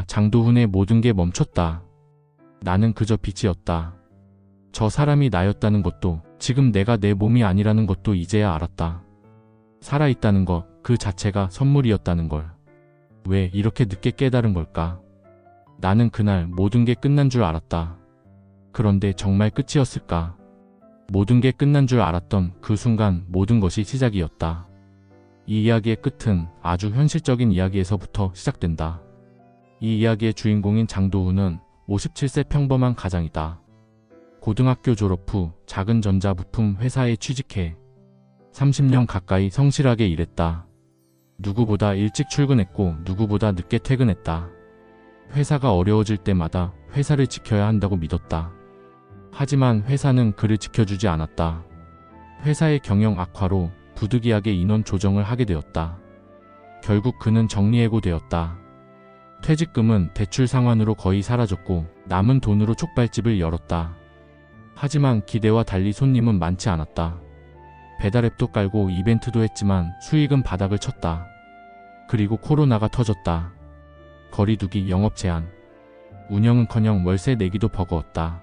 장도훈의 모든 게 멈췄다. 나는 그저 빛이었다. 저 사람이 나였다는 것도, 지금 내가 내 몸이 아니라는 것도 이제야 알았다. 살아있다는 것, 그 자체가 선물이었다는 걸. 왜 이렇게 늦게 깨달은 걸까? 나는 그날 모든 게 끝난 줄 알았다. 그런데 정말 끝이었을까? 모든 게 끝난 줄 알았던 그 순간 모든 것이 시작이었다. 이 이야기의 끝은 아주 현실적인 이야기에서부터 시작된다. 이 이야기의 주인공인 장도훈은 57세 평범한 가장이다. 고등학교 졸업 후 작은 전자부품 회사에 취직해 30년 가까이 성실하게 일했다. 누구보다 일찍 출근했고 누구보다 늦게 퇴근했다. 회사가 어려워질 때마다 회사를 지켜야 한다고 믿었다. 하지만 회사는 그를 지켜주지 않았다. 회사의 경영 악화로 부득이하게 인원 조정을 하게 되었다. 결국 그는 정리해고되었다. 퇴직금은 대출 상환으로 거의 사라졌고 남은 돈으로 족발집을 열었다. 하지만 기대와 달리 손님은 많지 않았다. 배달앱도 깔고 이벤트도 했지만 수익은 바닥을 쳤다. 그리고 코로나가 터졌다. 거리두기, 영업 제한, 운영은커녕 월세 내기도 버거웠다.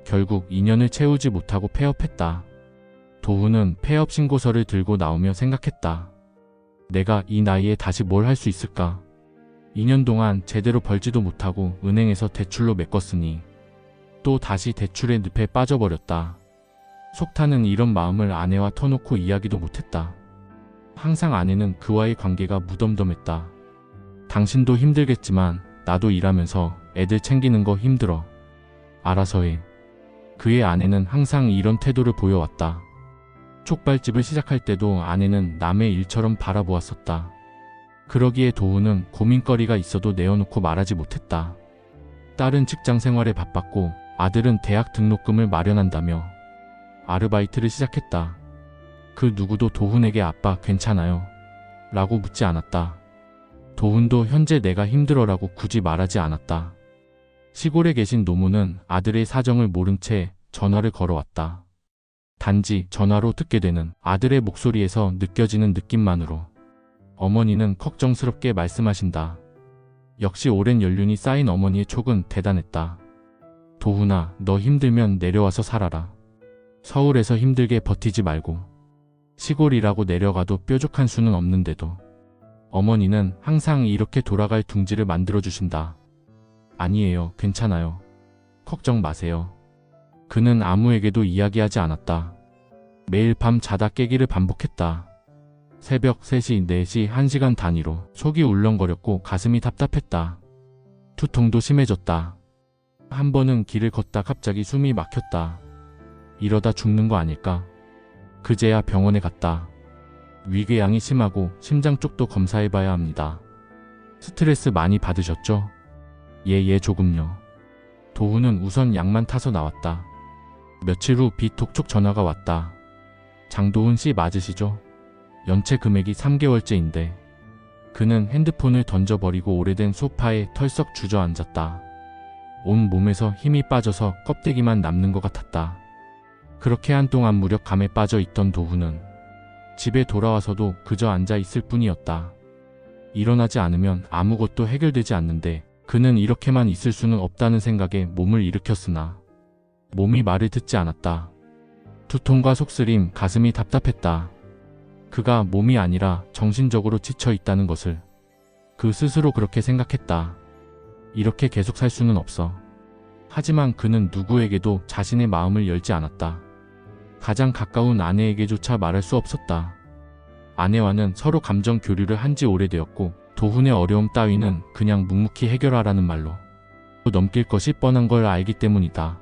결국 2년을 채우지 못하고 폐업했다. 도훈은 폐업 신고서를 들고 나오며 생각했다. 내가 이 나이에 다시 뭘 할 수 있을까? 2년 동안 제대로 벌지도 못하고 은행에서 대출로 메꿨으니 또 다시 대출의 늪에 빠져버렸다. 속타는 이런 마음을 아내와 터놓고 이야기도 못했다. 항상 아내는 그와의 관계가 무덤덤했다. 당신도 힘들겠지만 나도 일하면서 애들 챙기는 거 힘들어. 알아서 해. 그의 아내는 항상 이런 태도를 보여왔다. 족발집을 시작할 때도 아내는 남의 일처럼 바라보았었다. 그러기에 도훈은 고민거리가 있어도 내어놓고 말하지 못했다. 딸은 직장 생활에 바빴고 아들은 대학 등록금을 마련한다며 아르바이트를 시작했다. 그 누구도 도훈에게 아빠 괜찮아요? 라고 묻지 않았다. 도훈도 현재 내가 힘들어라고 굳이 말하지 않았다. 시골에 계신 노무는 아들의 사정을 모른 채 전화를 걸어왔다. 단지 전화로 듣게 되는 아들의 목소리에서 느껴지는 느낌만으로 어머니는 걱정스럽게 말씀하신다. 역시 오랜 연륜이 쌓인 어머니의 촉은 대단했다. 도훈아, 너 힘들면 내려와서 살아라. 서울에서 힘들게 버티지 말고. 시골이라고 내려가도 뾰족한 수는 없는데도 어머니는 항상 이렇게 돌아갈 둥지를 만들어주신다. 아니에요, 괜찮아요. 걱정 마세요. 그는 아무에게도 이야기하지 않았다. 매일 밤 자다 깨기를 반복했다. 새벽 3시, 4시, 1시간 단위로 속이 울렁거렸고 가슴이 답답했다. 두통도 심해졌다. 한 번은 길을 걷다 갑자기 숨이 막혔다. 이러다 죽는 거 아닐까? 그제야 병원에 갔다. 위궤양이 심하고 심장 쪽도 검사해봐야 합니다. 스트레스 많이 받으셨죠? 예, 조금요. 도훈은 우선 약만 타서 나왔다. 며칠 후 비톡촉 전화가 왔다. 장도훈 씨 맞으시죠? 연체 금액이 3개월째인데. 그는 핸드폰을 던져버리고 오래된 소파에 털썩 주저앉았다. 온 몸에서 힘이 빠져서 껍데기만 남는 것 같았다. 그렇게 한동안 무력감에 빠져 있던 도훈은 집에 돌아와서도 그저 앉아 있을 뿐이었다. 일어나지 않으면 아무것도 해결되지 않는데 그는 이렇게만 있을 수는 없다는 생각에 몸을 일으켰으나 몸이 말을 듣지 않았다. 두통과 속쓰림, 가슴이 답답했다. 그가 몸이 아니라 정신적으로 지쳐 있다는 것을 그 스스로 그렇게 생각했다. 이렇게 계속 살 수는 없어. 하지만 그는 누구에게도 자신의 마음을 열지 않았다. 가장 가까운 아내에게조차 말할 수 없었다. 아내와는 서로 감정 교류를 한 지 오래되었고 도훈의 어려움 따위는 그냥 묵묵히 해결하라는 말로 넘길 것이 뻔한 걸 알기 때문이다.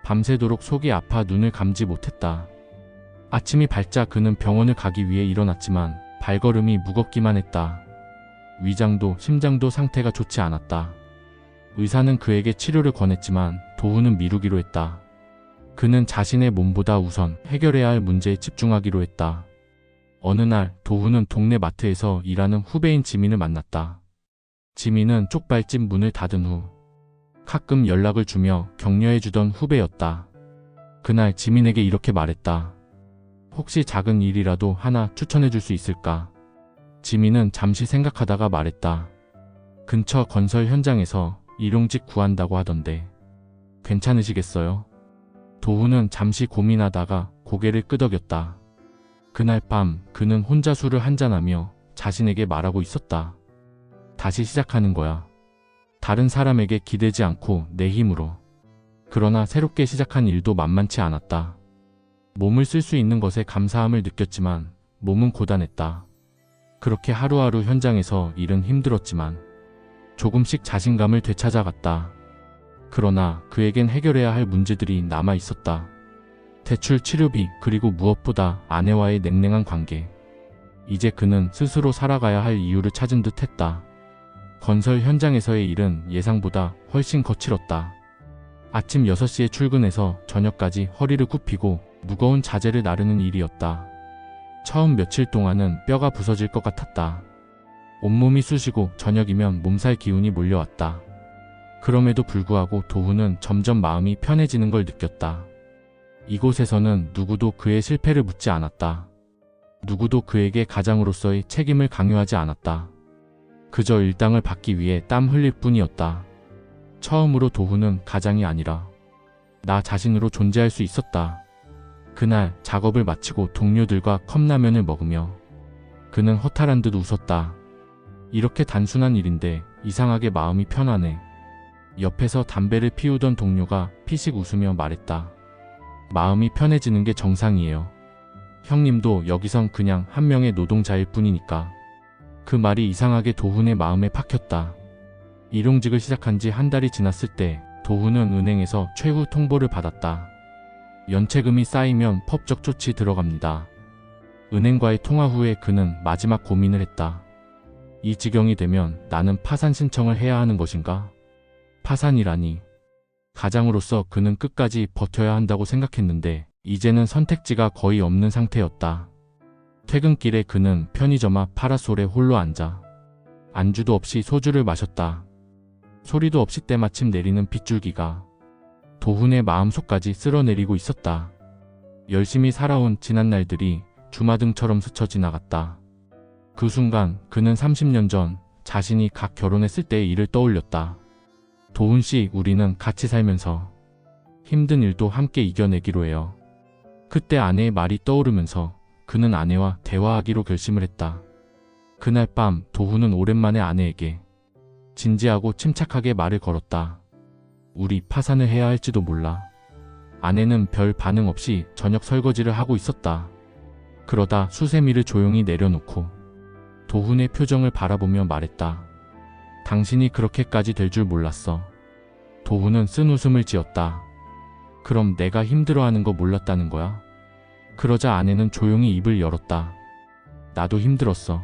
밤새도록 속이 아파 눈을 감지 못했다. 아침이 밝자 그는 병원을 가기 위해 일어났지만 발걸음이 무겁기만 했다. 위장도 심장도 상태가 좋지 않았다. 의사는 그에게 치료를 권했지만 도훈은 미루기로 했다. 그는 자신의 몸보다 우선 해결해야 할 문제에 집중하기로 했다. 어느 날 도훈은 동네 마트에서 일하는 후배인 지민을 만났다. 지민은 쪽발집 문을 닫은 후 가끔 연락을 주며 격려해주던 후배였다. 그날 지민에게 이렇게 말했다. 혹시 작은 일이라도 하나 추천해줄 수 있을까? 지민은 잠시 생각하다가 말했다. 근처 건설 현장에서 일용직 구한다고 하던데 괜찮으시겠어요? 도훈은 잠시 고민하다가 고개를 끄덕였다. 그날 밤 그는 혼자 술을 한잔하며 자신에게 말하고 있었다. 다시 시작하는 거야. 다른 사람에게 기대지 않고 내 힘으로. 그러나 새롭게 시작한 일도 만만치 않았다. 몸을 쓸 수 있는 것에 감사함을 느꼈지만 몸은 고단했다. 그렇게 하루하루 현장에서 일은 힘들었지만 조금씩 자신감을 되찾아갔다. 그러나 그에겐 해결해야 할 문제들이 남아 있었다. 대출 치료비, 그리고 무엇보다 아내와의 냉랭한 관계. 이제 그는 스스로 살아가야 할 이유를 찾은 듯 했다. 건설 현장에서의 일은 예상보다 훨씬 거칠었다. 아침 6시에 출근해서 저녁까지 허리를 굽히고 무거운 자재를 나르는 일이었다. 처음 며칠 동안은 뼈가 부서질 것 같았다. 온몸이 쑤시고 저녁이면 몸살 기운이 몰려왔다. 그럼에도 불구하고 도훈은 점점 마음이 편해지는 걸 느꼈다. 이곳에서는 누구도 그의 실패를 묻지 않았다. 누구도 그에게 가장으로서의 책임을 강요하지 않았다. 그저 일당을 받기 위해 땀 흘릴 뿐이었다. 처음으로 도훈은 가장이 아니라 나 자신으로 존재할 수 있었다. 그날 작업을 마치고 동료들과 컵라면을 먹으며 그는 허탈한 듯 웃었다. 이렇게 단순한 일인데 이상하게 마음이 편하네. 옆에서 담배를 피우던 동료가 피식 웃으며 말했다. 마음이 편해지는 게 정상이에요. 형님도 여기선 그냥 한 명의 노동자일 뿐이니까. 그 말이 이상하게 도훈의 마음에 박혔다. 일용직을 시작한 지 한 달이 지났을 때 도훈은 은행에서 최후 통보를 받았다. 연체금이 쌓이면 법적 조치 들어갑니다. 은행과의 통화 후에 그는 마지막 고민을 했다. 이 지경이 되면 나는 파산 신청을 해야 하는 것인가? 파산이라니. 가장으로서 그는 끝까지 버텨야 한다고 생각했는데 이제는 선택지가 거의 없는 상태였다. 퇴근길에 그는 편의점 앞 파라솔에 홀로 앉아 안주도 없이 소주를 마셨다. 소리도 없이 때마침 내리는 빗줄기가 도훈의 마음속까지 쓸어내리고 있었다. 열심히 살아온 지난 날들이 주마등처럼 스쳐 지나갔다. 그 순간 그는 30년 전 자신이 각 결혼했을 때의 일을 떠올렸다. 도훈 씨, 우리는 같이 살면서 힘든 일도 함께 이겨내기로 해요. 그때 아내의 말이 떠오르면서 그는 아내와 대화하기로 결심을 했다. 그날 밤 도훈은 오랜만에 아내에게 진지하고 침착하게 말을 걸었다. 우리 파산을 해야 할지도 몰라. 아내는 별 반응 없이 저녁 설거지를 하고 있었다. 그러다 수세미를 조용히 내려놓고 도훈의 표정을 바라보며 말했다. 당신이 그렇게까지 될 줄 몰랐어. 도훈은 쓴 웃음을 지었다. 그럼 내가 힘들어하는 거 몰랐다는 거야? 그러자 아내는 조용히 입을 열었다. 나도 힘들었어.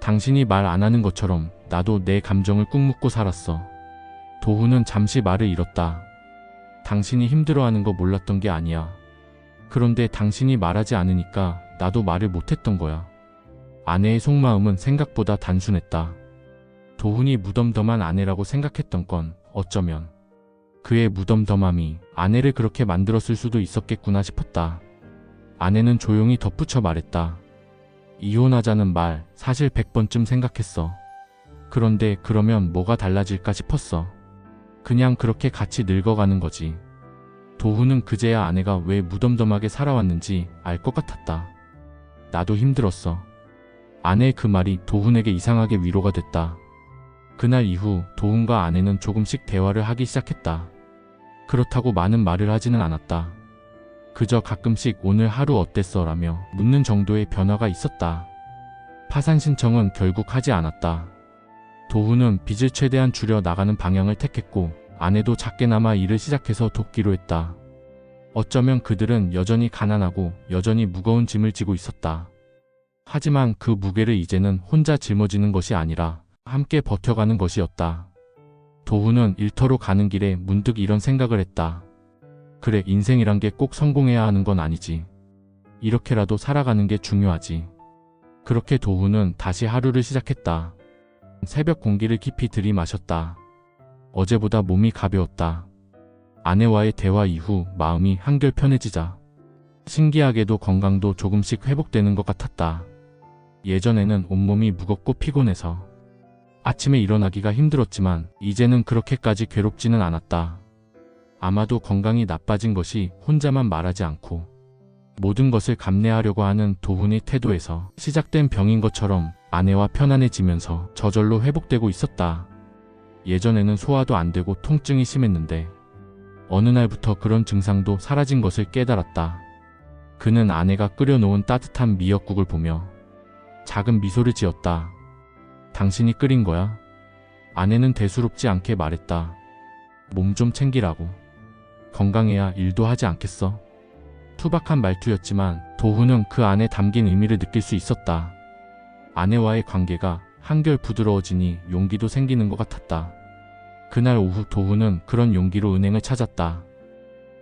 당신이 말 안 하는 것처럼 나도 내 감정을 꾹 묻고 살았어. 도훈은 잠시 말을 잃었다. 당신이 힘들어하는 거 몰랐던 게 아니야. 그런데 당신이 말하지 않으니까 나도 말을 못했던 거야. 아내의 속마음은 생각보다 단순했다. 도훈이 무덤덤한 아내라고 생각했던 건 어쩌면 그의 무덤덤함이 아내를 그렇게 만들었을 수도 있었겠구나 싶었다. 아내는 조용히 덧붙여 말했다. 이혼하자는 말 사실 100번쯤 생각했어. 그런데 그러면 뭐가 달라질까 싶었어. 그냥 그렇게 같이 늙어가는 거지. 도훈은 그제야 아내가 왜 무덤덤하게 살아왔는지 알 것 같았다. 나도 힘들었어. 아내의 그 말이 도훈에게 이상하게 위로가 됐다. 그날 이후 도훈과 아내는 조금씩 대화를 하기 시작했다. 그렇다고 많은 말을 하지는 않았다. 그저 가끔씩 오늘 하루 어땠어? 라며 묻는 정도의 변화가 있었다. 파산 신청은 결국 하지 않았다. 도훈은 빚을 최대한 줄여 나가는 방향을 택했고 아내도 작게나마 일을 시작해서 돕기로 했다. 어쩌면 그들은 여전히 가난하고 여전히 무거운 짐을 지고 있었다. 하지만 그 무게를 이제는 혼자 짊어지는 것이 아니라 함께 버텨가는 것이었다. 도훈은 일터로 가는 길에 문득 이런 생각을 했다. 그래, 인생이란 게 꼭 성공해야 하는 건 아니지. 이렇게라도 살아가는 게 중요하지. 그렇게 도훈은 다시 하루를 시작했다. 새벽 공기를 깊이 들이마셨다. 어제보다 몸이 가벼웠다. 아내와의 대화 이후 마음이 한결 편해지자 신기하게도 건강도 조금씩 회복되는 것 같았다. 예전에는 온몸이 무겁고 피곤해서 아침에 일어나기가 힘들었지만 이제는 그렇게까지 괴롭지는 않았다. 아마도 건강이 나빠진 것이 혼자만 말하지 않고 모든 것을 감내하려고 하는 도훈의 태도에서 시작된 병인 것처럼 아내와 편안해지면서 저절로 회복되고 있었다. 예전에는 소화도 안 되고 통증이 심했는데 어느 날부터 그런 증상도 사라진 것을 깨달았다. 그는 아내가 끓여놓은 따뜻한 미역국을 보며 작은 미소를 지었다. 당신이 끓인 거야? 아내는 대수롭지 않게 말했다. 몸 좀 챙기라고. 건강해야 일도 하지 않겠어? 투박한 말투였지만 도훈은 그 안에 담긴 의미를 느낄 수 있었다. 아내와의 관계가 한결 부드러워지니 용기도 생기는 것 같았다. 그날 오후 도훈은 그런 용기로 은행을 찾았다.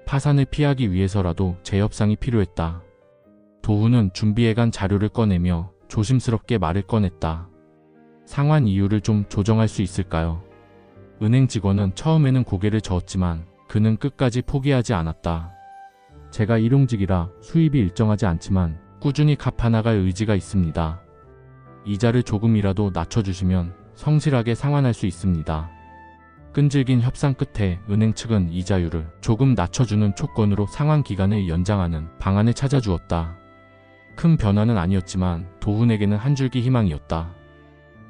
파산을 피하기 위해서라도 재협상이 필요했다. 도훈은 준비해간 자료를 꺼내며 조심스럽게 말을 꺼냈다. 상환 이유를 좀 조정할 수 있을까요? 은행 직원은 처음에는 고개를 저었지만 그는 끝까지 포기하지 않았다. 제가 일용직이라 수입이 일정하지 않지만 꾸준히 갚아나갈 의지가 있습니다. 이자를 조금이라도 낮춰주시면 성실하게 상환할 수 있습니다. 끈질긴 협상 끝에 은행 측은 이자율을 조금 낮춰주는 조건으로 상환 기간을 연장하는 방안을 찾아주었다. 큰 변화는 아니었지만 도훈에게는 한 줄기 희망이었다.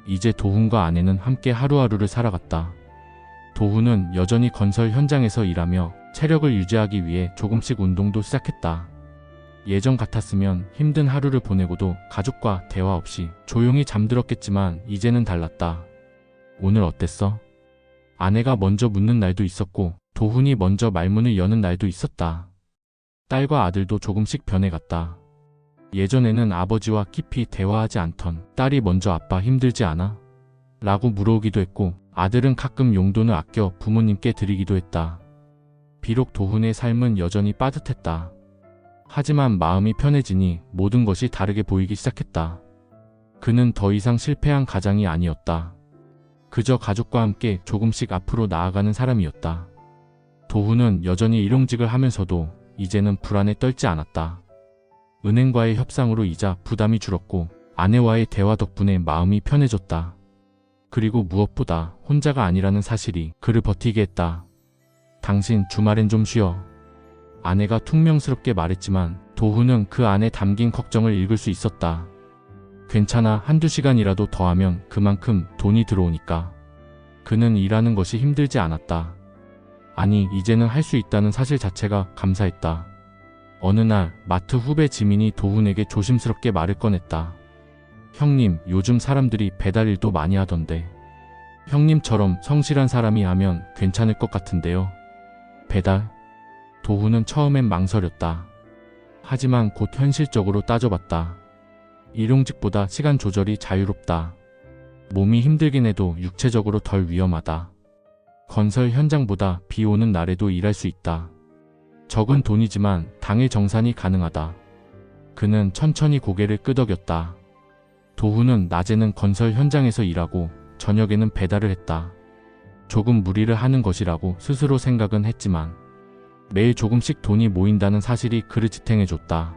이제 도훈과 아내는 함께 하루하루를 살아갔다. 도훈은 여전히 건설 현장에서 일하며 체력을 유지하기 위해 조금씩 운동도 시작했다. 예전 같았으면 힘든 하루를 보내고도 가족과 대화 없이 조용히 잠들었겠지만 이제는 달랐다. 오늘 어땠어? 아내가 먼저 묻는 날도 있었고 도훈이 먼저 말문을 여는 날도 있었다. 딸과 아들도 조금씩 변해갔다. 예전에는 아버지와 깊이 대화하지 않던 딸이 먼저 아빠 힘들지 않아? 라고 물어오기도 했고 아들은 가끔 용돈을 아껴 부모님께 드리기도 했다. 비록 도훈의 삶은 여전히 빠듯했다. 하지만 마음이 편해지니 모든 것이 다르게 보이기 시작했다. 그는 더 이상 실패한 가장이 아니었다. 그저 가족과 함께 조금씩 앞으로 나아가는 사람이었다. 도훈은 여전히 일용직을 하면서도 이제는 불안에 떨지 않았다. 은행과의 협상으로 이자 부담이 줄었고 아내와의 대화 덕분에 마음이 편해졌다. 그리고 무엇보다 혼자가 아니라는 사실이 그를 버티게 했다. 당신 주말엔 좀 쉬어. 아내가 퉁명스럽게 말했지만 도훈은 그 안에 담긴 걱정을 읽을 수 있었다. 괜찮아, 한두 시간이라도 더 하면 그만큼 돈이 들어오니까. 그는 일하는 것이 힘들지 않았다. 아니, 이제는 할 수 있다는 사실 자체가 감사했다. 어느 날 마트 후배 지민이 도훈에게 조심스럽게 말을 꺼냈다. 형님, 요즘 사람들이 배달 일도 많이 하던데 형님처럼 성실한 사람이 하면 괜찮을 것 같은데요. 배달? 도훈은 처음엔 망설였다. 하지만 곧 현실적으로 따져봤다. 일용직보다 시간 조절이 자유롭다. 몸이 힘들긴 해도 육체적으로 덜 위험하다. 건설 현장보다 비 오는 날에도 일할 수 있다. 적은 돈이지만 당일 정산이 가능하다. 그는 천천히 고개를 끄덕였다. 도훈은 낮에는 건설 현장에서 일하고 저녁에는 배달을 했다. 조금 무리를 하는 것이라고 스스로 생각은 했지만 매일 조금씩 돈이 모인다는 사실이 그를 지탱해줬다.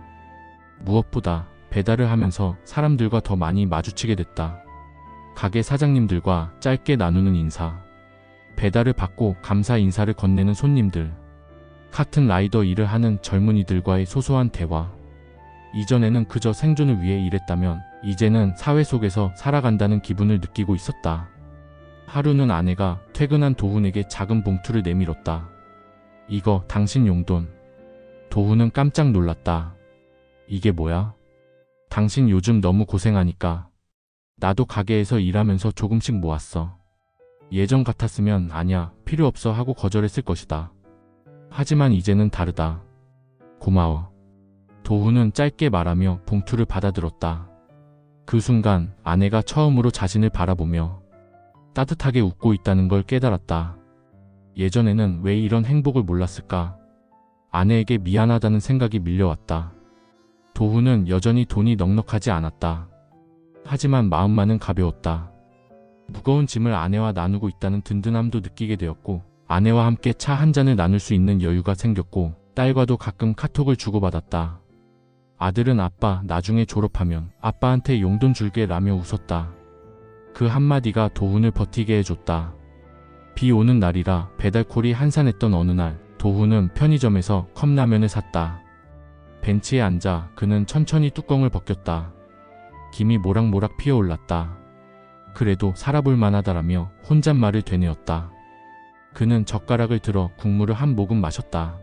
무엇보다 배달을 하면서 사람들과 더 많이 마주치게 됐다. 가게 사장님들과 짧게 나누는 인사, 배달을 받고 감사 인사를 건네는 손님들, 카튼 라이더 일을 하는 젊은이들과의 소소한 대화. 이전에는 그저 생존을 위해 일했다면 이제는 사회 속에서 살아간다는 기분을 느끼고 있었다. 하루는 아내가 퇴근한 도훈에게 작은 봉투를 내밀었다. 이거 당신 용돈. 도훈은 깜짝 놀랐다. 이게 뭐야? 당신 요즘 너무 고생하니까. 나도 가게에서 일하면서 조금씩 모았어. 예전 같았으면 아니야, 필요 없어 하고 거절했을 것이다. 하지만 이제는 다르다. 고마워. 도훈은 짧게 말하며 봉투를 받아들었다. 그 순간 아내가 처음으로 자신을 바라보며 따뜻하게 웃고 있다는 걸 깨달았다. 예전에는 왜 이런 행복을 몰랐을까? 아내에게 미안하다는 생각이 밀려왔다. 도훈은 여전히 돈이 넉넉하지 않았다. 하지만 마음만은 가벼웠다. 무거운 짐을 아내와 나누고 있다는 든든함도 느끼게 되었고 아내와 함께 차 한 잔을 나눌 수 있는 여유가 생겼고 딸과도 가끔 카톡을 주고받았다. 아들은 아빠 나중에 졸업하면 아빠한테 용돈 줄게 라며 웃었다. 그 한마디가 도훈을 버티게 해줬다. 비 오는 날이라 배달콜이 한산했던 어느 날, 도훈은 편의점에서 컵라면을 샀다. 벤치에 앉아 그는 천천히 뚜껑을 벗겼다. 김이 모락모락 피어올랐다. 그래도 살아볼 만하다라며 혼잣말을 되뇌었다. 그는 젓가락을 들어 국물을 한 모금 마셨다.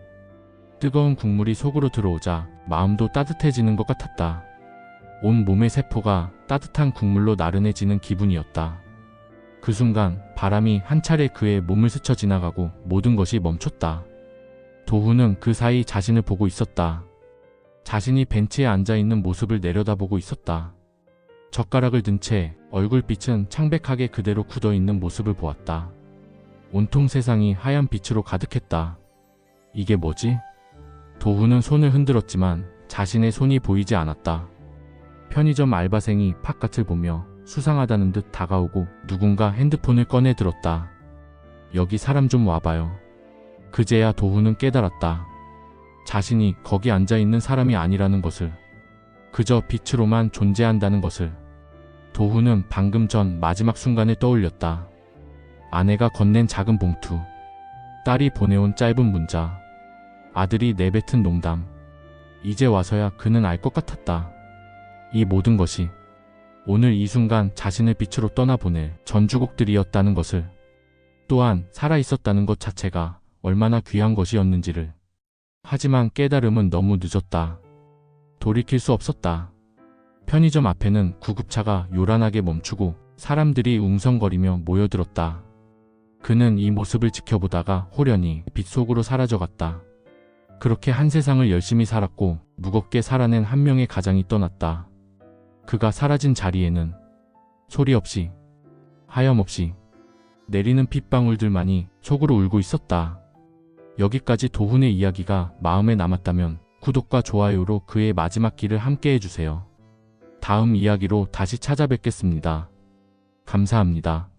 뜨거운 국물이 속으로 들어오자 마음도 따뜻해지는 것 같았다. 온 몸의 세포가 따뜻한 국물로 나른해지는 기분이었다. 그 순간 바람이 한 차례 그의 몸을 스쳐 지나가고 모든 것이 멈췄다. 도훈은 그 사이 자신을 보고 있었다. 자신이 벤치에 앉아있는 모습을 내려다보고 있었다. 젓가락을 든 채 얼굴빛은 창백하게 그대로 굳어있는 모습을 보았다. 온통 세상이 하얀 빛으로 가득했다. 이게 뭐지? 도훈은 손을 흔들었지만 자신의 손이 보이지 않았다. 편의점 알바생이 바깥을 보며 수상하다는 듯 다가오고 누군가 핸드폰을 꺼내 들었다. 여기 사람 좀 와봐요. 그제야 도훈은 깨달았다. 자신이 거기 앉아있는 사람이 아니라는 것을, 그저 빛으로만 존재한다는 것을. 도훈은 방금 전 마지막 순간을 떠올렸다. 아내가 건넨 작은 봉투, 딸이 보내온 짧은 문자, 아들이 내뱉은 농담. 이제 와서야 그는 알 것 같았다. 이 모든 것이 오늘 이 순간 자신을 빛으로 떠나보낼 전주곡들이었다는 것을, 또한 살아있었다는 것 자체가 얼마나 귀한 것이었는지를. 하지만 깨달음은 너무 늦었다. 돌이킬 수 없었다. 편의점 앞에는 구급차가 요란하게 멈추고 사람들이 웅성거리며 모여들었다. 그는 이 모습을 지켜보다가 호련히 빛 속으로 사라져갔다. 그렇게 한 세상을 열심히 살았고 무겁게 살아낸 한 명의 가장이 떠났다. 그가 사라진 자리에는 소리 없이, 하염없이 내리는 핏방울들만이 속으로 울고 있었다. 여기까지 도훈의 이야기가 마음에 남았다면 구독과 좋아요로 그의 마지막 길을 함께 해주세요. 다음 이야기로 다시 찾아뵙겠습니다. 감사합니다.